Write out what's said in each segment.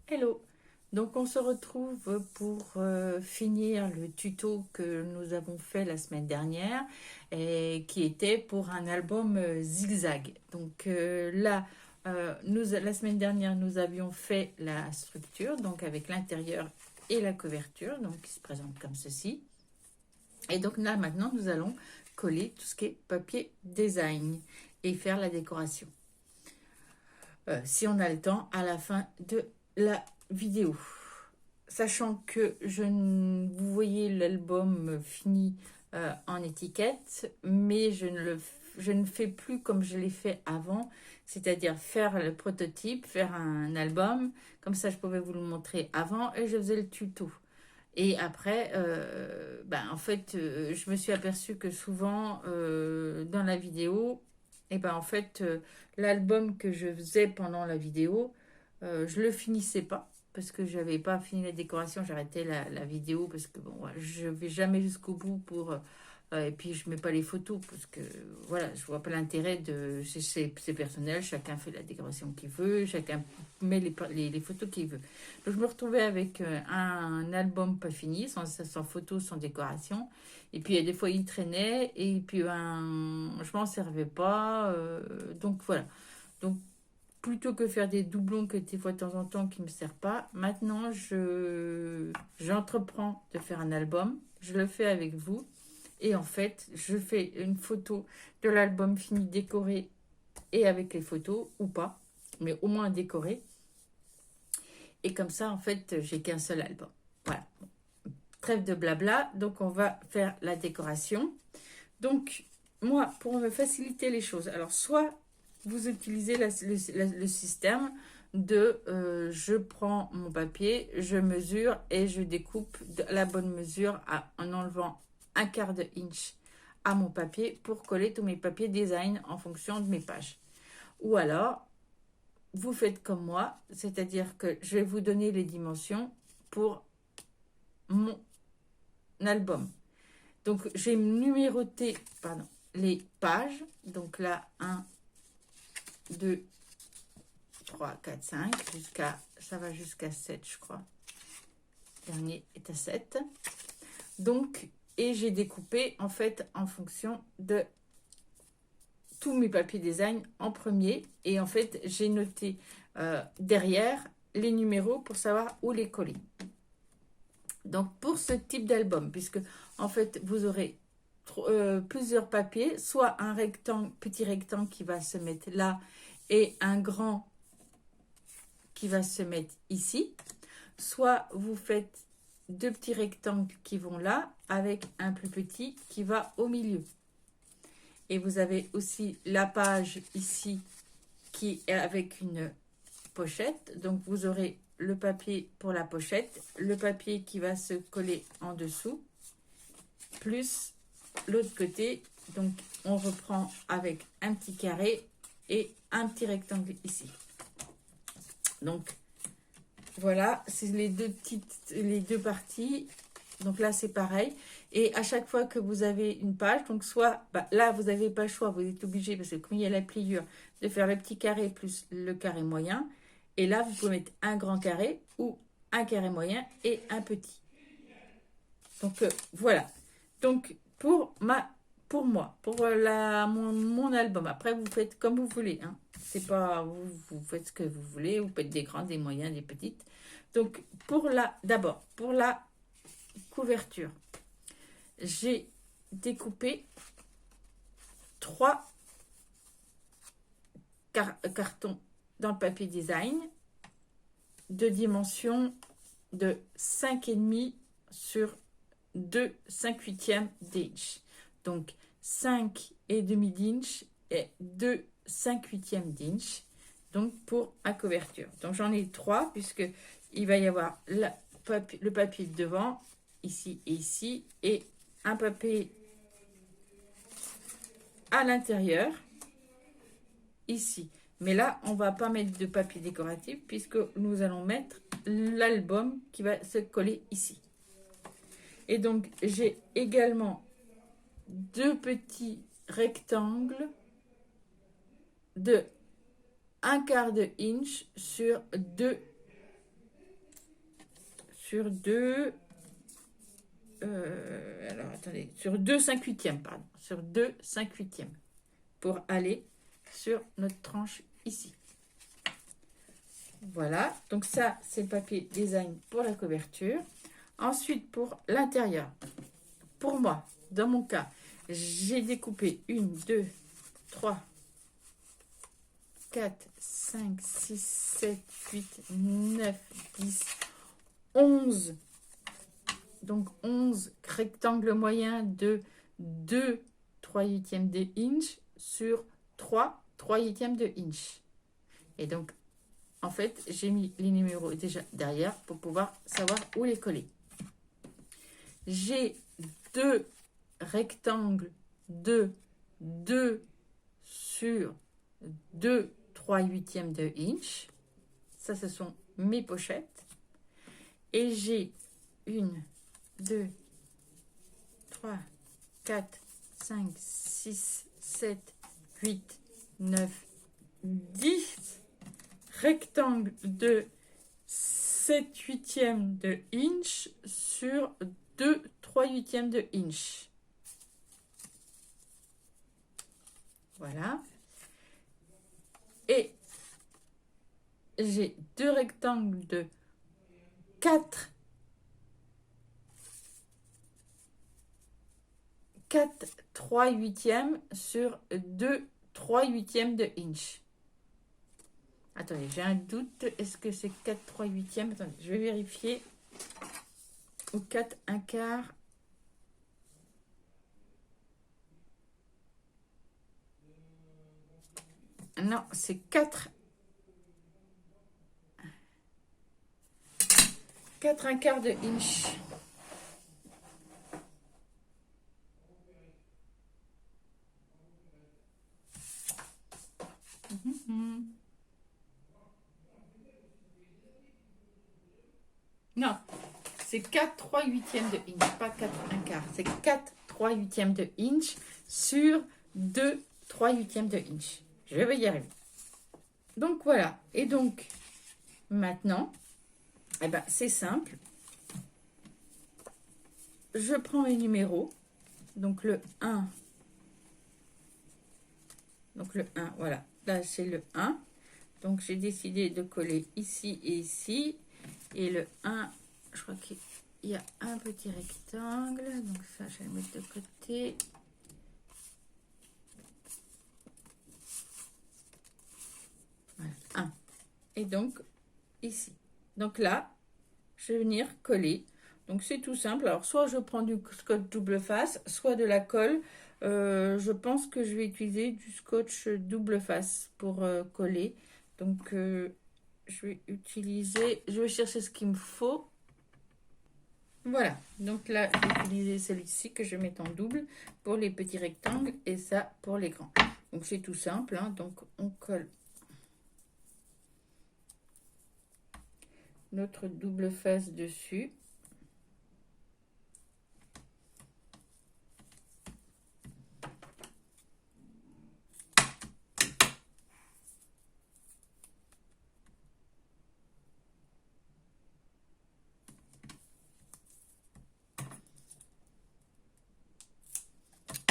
Hello! Donc on se retrouve pour finir le tuto que nous avons fait la semaine dernière et qui était pour un album zigzag. Donc la semaine dernière, nous avions fait la structure, donc avec l'intérieur et la couverture, donc qui se présente comme ceci. Et donc là maintenant, nous allons coller tout ce qui est papier design et faire la décoration. Si on a le temps à la fin de la vidéo. Sachant que vous voyez l'album fini en étiquette, mais je ne fais plus comme je l'ai fait avant, c'est-à-dire faire le prototype, faire un album, comme ça je pouvais vous le montrer avant et je faisais le tuto. Et après, en fait, je me suis aperçue que souvent dans la vidéo, en fait, l'album que je faisais pendant la vidéo, je le finissais pas parce que j'avais pas fini la décoration, j'arrêtais la vidéo parce que bon, voilà, je vais jamais jusqu'au bout pour et puis je mets pas les photos parce que voilà, je vois pas l'intérêt de c'est personnel, chacun fait la décoration qu'il veut, chacun met les photos qu'il veut. Donc je me retrouvais avec un album pas fini, sans photos, sans décoration. Et puis des fois il traînait et puis je m'en servais pas. Donc voilà. Donc plutôt que faire des doublons que des fois de temps en temps qui ne me servent pas, maintenant j'entreprends de faire un album. Je le fais avec vous. Et en fait, je fais une photo de l'album fini décoré et avec les photos, ou pas, mais au moins décoré. Et comme ça, en fait, j'ai qu'un seul album. Voilà. Trêve de blabla. Donc, on va faire la décoration. Donc, moi, pour me faciliter les choses, alors soit vous utilisez le système de je prends mon papier, je mesure et je découpe de la bonne mesure en enlevant un quart de inch à mon papier pour coller tous mes papiers design en fonction de mes pages. Ou alors, vous faites comme moi, c'est-à-dire que je vais vous donner les dimensions pour mon album. Donc, j'ai numéroté les pages. Donc là, 1, 2, 3, 4, 5, ça va jusqu'à 7, je crois. Le dernier est à 7. Donc, et j'ai découpé, en fait, en fonction de tous mes papiers design en premier. Et en fait, j'ai noté derrière les numéros pour savoir où les coller. Donc, pour ce type d'album, puisque, en fait, vous aurez plusieurs papiers, soit un petit rectangle qui va se mettre là et un grand qui va se mettre ici, soit vous faites deux petits rectangles qui vont là avec un plus petit qui va au milieu. Et vous avez aussi la page ici qui est avec une pochette. Donc vous aurez le papier pour la pochette, le papier qui va se coller en dessous, plus l'autre côté. Donc on reprend avec un petit carré et un petit rectangle ici. Donc voilà, c'est les deux parties. Donc là c'est pareil. Et à chaque fois que vous avez une page, donc soit là vous n'avez pas le choix, vous êtes obligé parce que comme il y a la pliure, de faire le petit carré plus le carré moyen. Et là vous pouvez mettre un grand carré ou un carré moyen et un petit. Donc voilà. Donc pour moi, pour mon album. Après, vous faites comme vous voulez. Hein. C'est pas vous faites ce que vous voulez. Vous faites des grands, des moyens, des petites. Donc d'abord pour la couverture, j'ai découpé 3 cartons dans le papier design de dimension de 5,5 sur 2 5/8 d'inch. Donc 5,5 d'inch et 2 5/8 d'inch. Donc pour la couverture. Donc j'en ai 3 puisque il va y avoir le papier de devant, ici et ici, et un papier à l'intérieur, ici. Mais là, on va pas mettre de papier décoratif puisque nous allons mettre l'album qui va se coller ici. Et donc, j'ai également 2 petits rectangles de 1/4 inch sur 2 sur deux... alors, attendez, sur 2 5/8, pardon. Sur 2 5/8 pour aller sur notre tranche ici. Voilà, donc ça, c'est le papier design pour la couverture. Ensuite, pour l'intérieur, pour moi, dans mon cas, j'ai découpé 1, 2, 3, 4, 5, 6, 7, 8, 9, 10, 11. Donc 11 rectangles moyens de 2 3/8 de inch sur 3 3/8 de inch. Et donc, en fait, j'ai mis les numéros déjà derrière pour pouvoir savoir où les coller. J'ai 2 rectangles de 2 sur 2 3/8 de inch. Ça, ce sont mes pochettes. Et j'ai 1, 2, 3, 4, 5, 6, 7, 8, 9, 10 rectangles de 7/8 de inch sur 2 3/8 de inch. Voilà. Et j'ai 2 rectangles de 4 3/8 sur 2 3/8 de inch. Attendez, j'ai un doute. Est-ce que c'est 4 3/8? Attendez, je vais vérifier. Ou 4 1/4. Non, c'est 4 1/4 de inch. Non, c'est 4 3/8 de inch, pas 4 1/4. C'est 4 3/8 de inch sur 2 3/8 de inch. Je vais y arriver. Donc voilà. Et donc, maintenant, eh ben, c'est simple. Je prends mes numéros. Donc le 1. Donc le 1, voilà. Là, c'est le 1. Donc j'ai décidé de coller ici et ici. Et le 1, je crois qu'il y a un petit rectangle. Donc ça, je vais le mettre de côté. Voilà, 1. Et donc, ici. Donc là, je vais venir coller. Donc c'est tout simple. Alors soit je prends du scotch double face, soit de la colle. Je pense que je vais utiliser du scotch double face pour coller. Donc je vais utiliser, je vais chercher ce qu'il me faut. Voilà, donc là je vais utiliser celui-ci que je vais mettre en double pour les petits rectangles et ça pour les grands. Donc c'est tout simple, hein. Donc on colle notre double face dessus.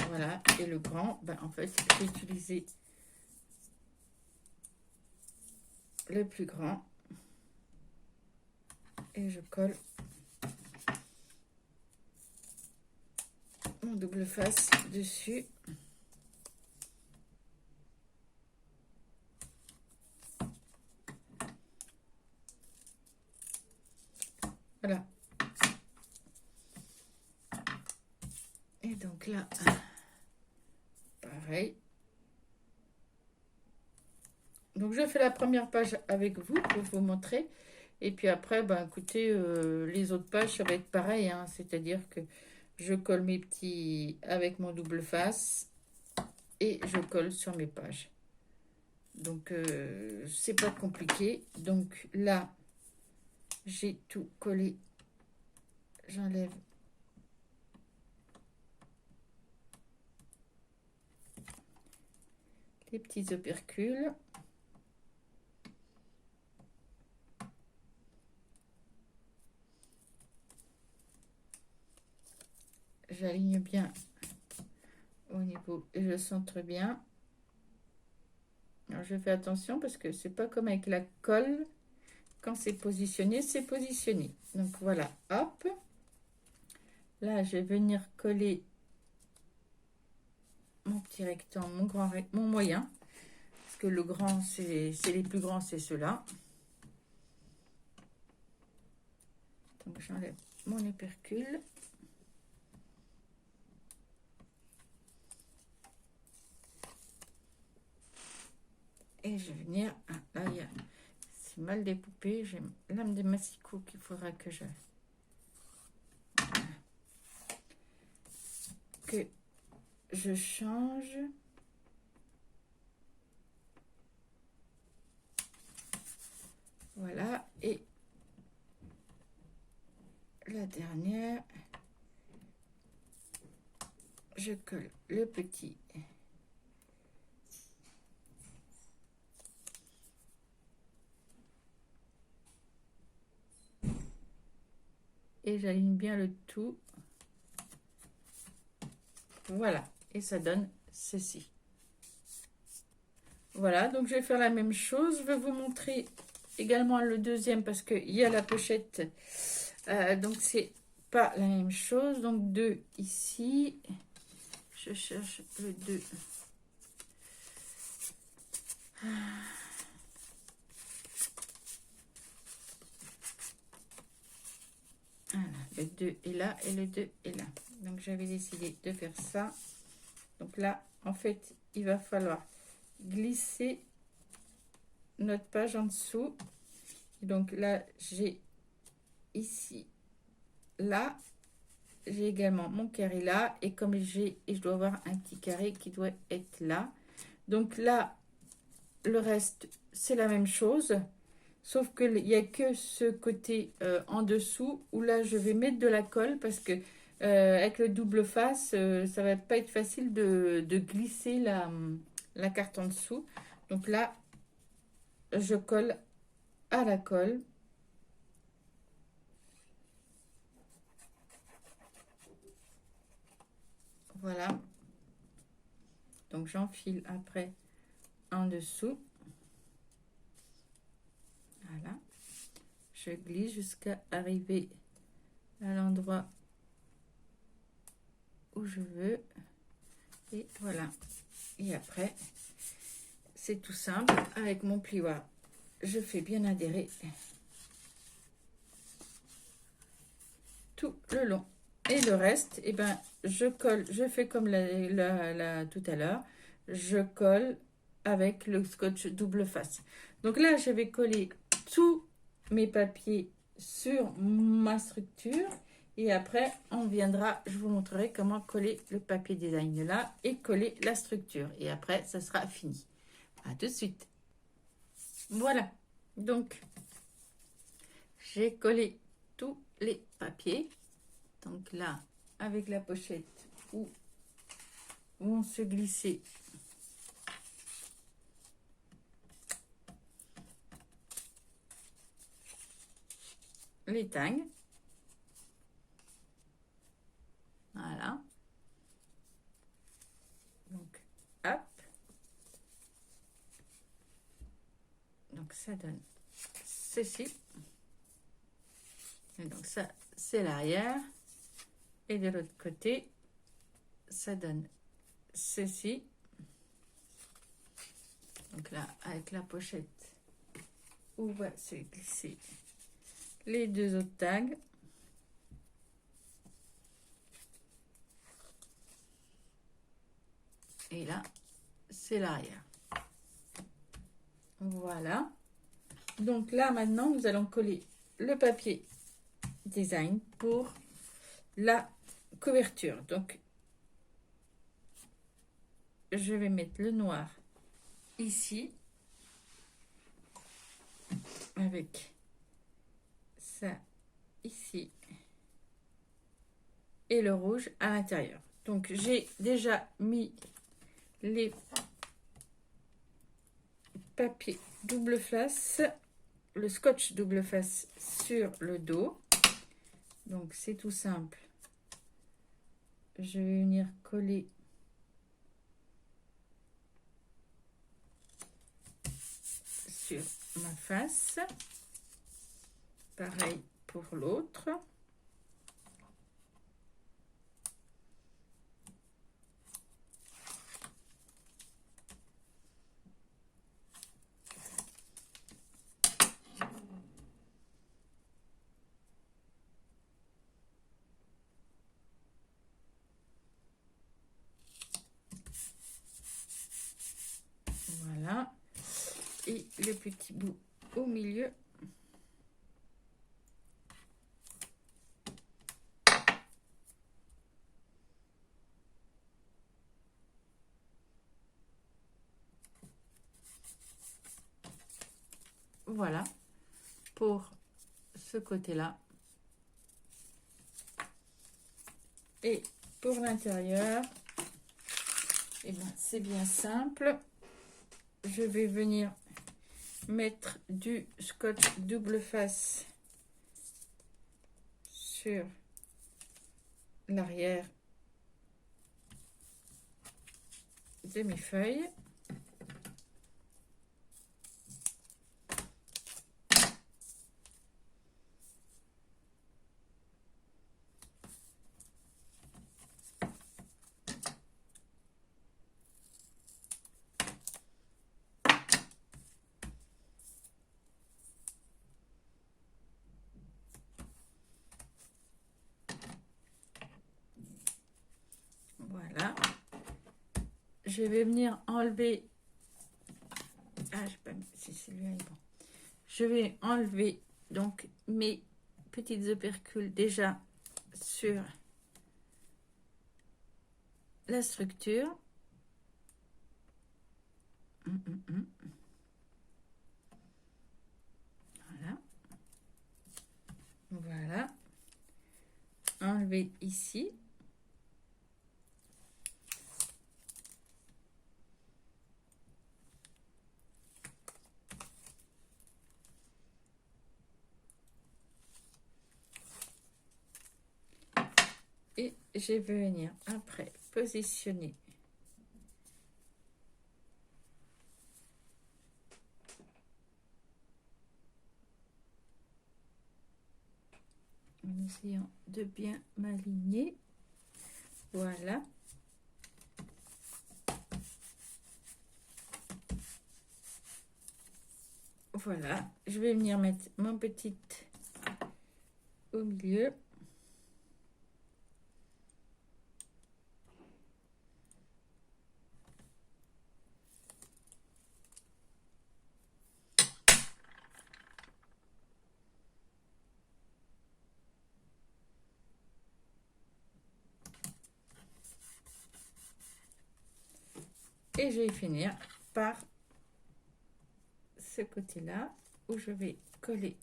Voilà, et le grand, ben, en fait, j'ai utilisé le plus grand et je colle mon double face dessus. Voilà. Et donc là, pareil. Donc je fais la première page avec vous pour vous montrer. Et puis après, ben écoutez, les autres pages, ça va être pareil, hein. C'est-à-dire que je colle mes petits avec mon double face et je colle sur mes pages. Donc c'est pas compliqué. Donc là, j'ai tout collé. J'enlève les petits opercules. j'aligne bien au niveau et je centre bien. Alors je fais attention parce que c'est pas comme avec la colle. Quand c'est positionné, c'est positionné. Donc voilà, hop. Là, je vais venir coller mon petit rectangle, mon moyen. Parce que le grand, c'est les plus grands, c'est ceux-là. Donc j'enlève mon épercule. Et je vais venir... Ah, là, il y a... C'est mal découpé. J'ai l'âme de massicot qu'il faudra que je... Que je change. Voilà. Et la dernière, je colle le petit. Et j'aligne bien le tout. Voilà. Et ça donne ceci. Voilà. Donc, je vais faire la même chose. Je vais vous montrer également le deuxième parce qu'il y a la pochette. Donc, c'est pas la même chose. Donc, 2 ici. Je cherche le 2. Voilà, le 2 est là et le 2 est là. Donc, j'avais décidé de faire ça. Donc là, en fait, il va falloir glisser notre page en dessous. Et donc là, j'ai ici, là, j'ai également mon carré là. Et comme je dois avoir un petit carré qui doit être là. Donc là, le reste, c'est la même chose. Sauf qu'il n'y a que ce côté en dessous où là, je vais mettre de la colle parce que avec le double face, ça va pas être facile de glisser la carte en dessous. Donc là, je colle à la colle. Voilà. Donc j'enfile après en dessous. Voilà. Je glisse jusqu'à arriver à l'endroit où je veux. Et voilà. Et après, c'est tout simple. Avec mon plioir, je fais bien adhérer tout le long. Et le reste, eh ben, je colle, je fais comme tout à l'heure. Je colle avec le scotch double face. Donc là, je vais coller tous mes papiers sur ma structure. Et après, on viendra, je vous montrerai comment coller le papier design là et coller la structure. Et après, ça sera fini. À tout de suite. Voilà. Donc, j'ai collé tous les papiers. Donc là, avec la pochette où vont se glisser les tags. Voilà. Donc, hop. Donc, ça donne ceci. Et donc, ça, c'est l'arrière. Et de l'autre côté, ça donne ceci. Donc là, avec la pochette, où va se glisser les deux autres tags. Et là, c'est l'arrière. Voilà. Donc là, maintenant, nous allons coller le papier design pour la couverture. Donc, je vais mettre le noir ici avec ça ici et le rouge à l'intérieur. Donc, j'ai déjà mis les papiers double face, le scotch double face sur le dos. Donc, c'est tout simple. je vais venir coller sur ma face. Pareil pour l'autre. Voilà. Et le petit bout au milieu. Voilà pour ce côté-là. Et pour l'intérieur, eh ben, c'est bien simple. Je vais venir mettre du scotch double face sur l'arrière de mes feuilles. Voilà. Je vais venir enlever. Ah, je sais pas si celui-là est bon. Je vais enlever donc mes petites opercules déjà sur la structure. Voilà. Voilà. Enlever ici. Et je vais venir après positionner en essayant de bien m'aligner. Voilà. Voilà. Je vais venir mettre mon petit au milieu. Et je vais finir par ce côté-là où je vais coller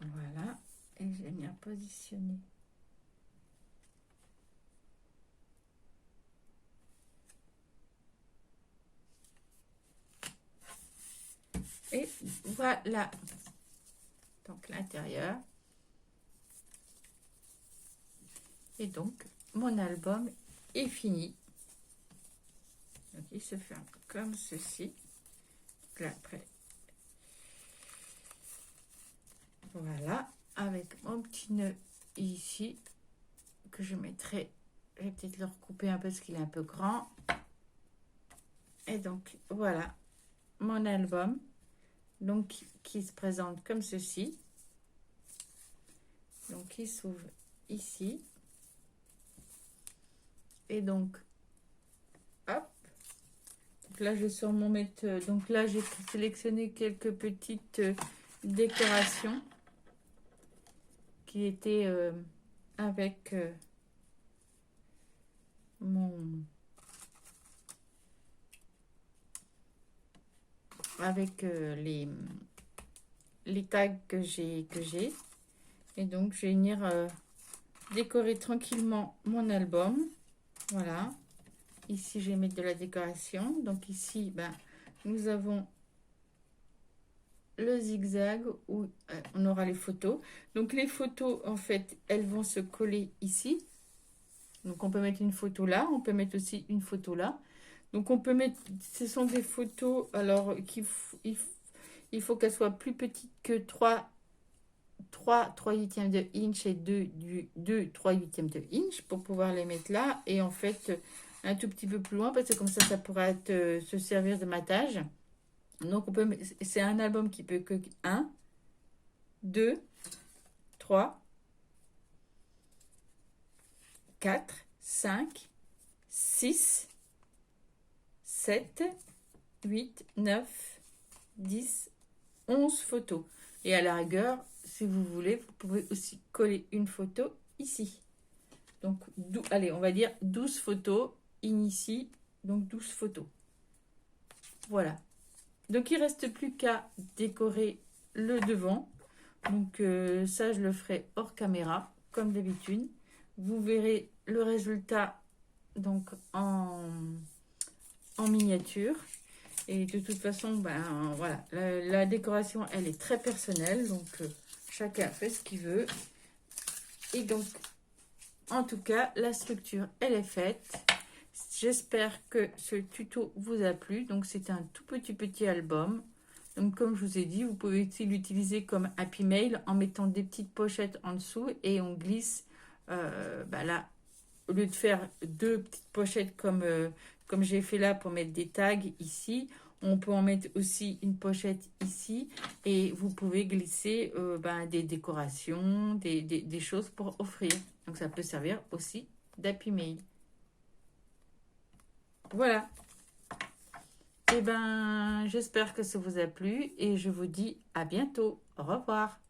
voilà, et je vais venir positionner et voilà donc l'intérieur. Et donc mon album est fini. Donc il se ferme comme ceci. Donc là après, voilà, avec mon petit nœud ici que je mettrai. Je vais peut-être le recouper un peu parce qu'il est un peu grand. Et donc voilà mon album, donc qui se présente comme ceci. Donc il s'ouvre ici. Et donc hop, donc là je sors mon mettre. Donc là j'ai sélectionné quelques petites décorations qui étaient avec les tags que j'ai. Et donc je vais venir décorer tranquillement mon album. Voilà. Ici, je vais mettre de la décoration. Donc ici, ben, nous avons le zigzag où on aura les photos. Donc les photos, en fait, elles vont se coller ici. Donc on peut mettre une photo là, on peut mettre aussi une photo là. Donc on peut mettre, ce sont des photos, alors il faut qu'elles soient plus petites que 3 huitièmes de inch et 2 3 huitièmes de inch pour pouvoir les mettre là. Et en fait, un tout petit peu plus loin parce que comme ça pourra être, se servir de matage. Donc c'est un album qui peut que 1, 2, 3, 4, 5, 6, 7, 8, 9, 10, 11 photos. Et à la rigueur, si vous voulez, vous pouvez aussi coller une photo ici. Donc, allez, on va dire 12 photos ici. Donc, 12 photos. Voilà. Donc, il ne reste plus qu'à décorer le devant. Donc, ça, je le ferai hors caméra, comme d'habitude. Vous verrez le résultat donc en miniature. Et de toute façon, ben voilà, la décoration, elle est très personnelle. Donc, chacun fait ce qu'il veut. Et donc, en tout cas, la structure, elle est faite. J'espère que ce tuto vous a plu. Donc, c'est un tout petit album. Donc, comme je vous ai dit, vous pouvez aussi l'utiliser comme Happy Mail en mettant des petites pochettes en dessous. Et on glisse, là, au lieu de faire 2 petites pochettes comme j'ai fait là pour mettre des tags ici, on peut en mettre aussi une pochette ici et vous pouvez glisser des décorations, des choses pour offrir. Donc ça peut servir aussi d'Happy Mail. Voilà. Et j'espère que ça vous a plu et je vous dis à bientôt. Au revoir.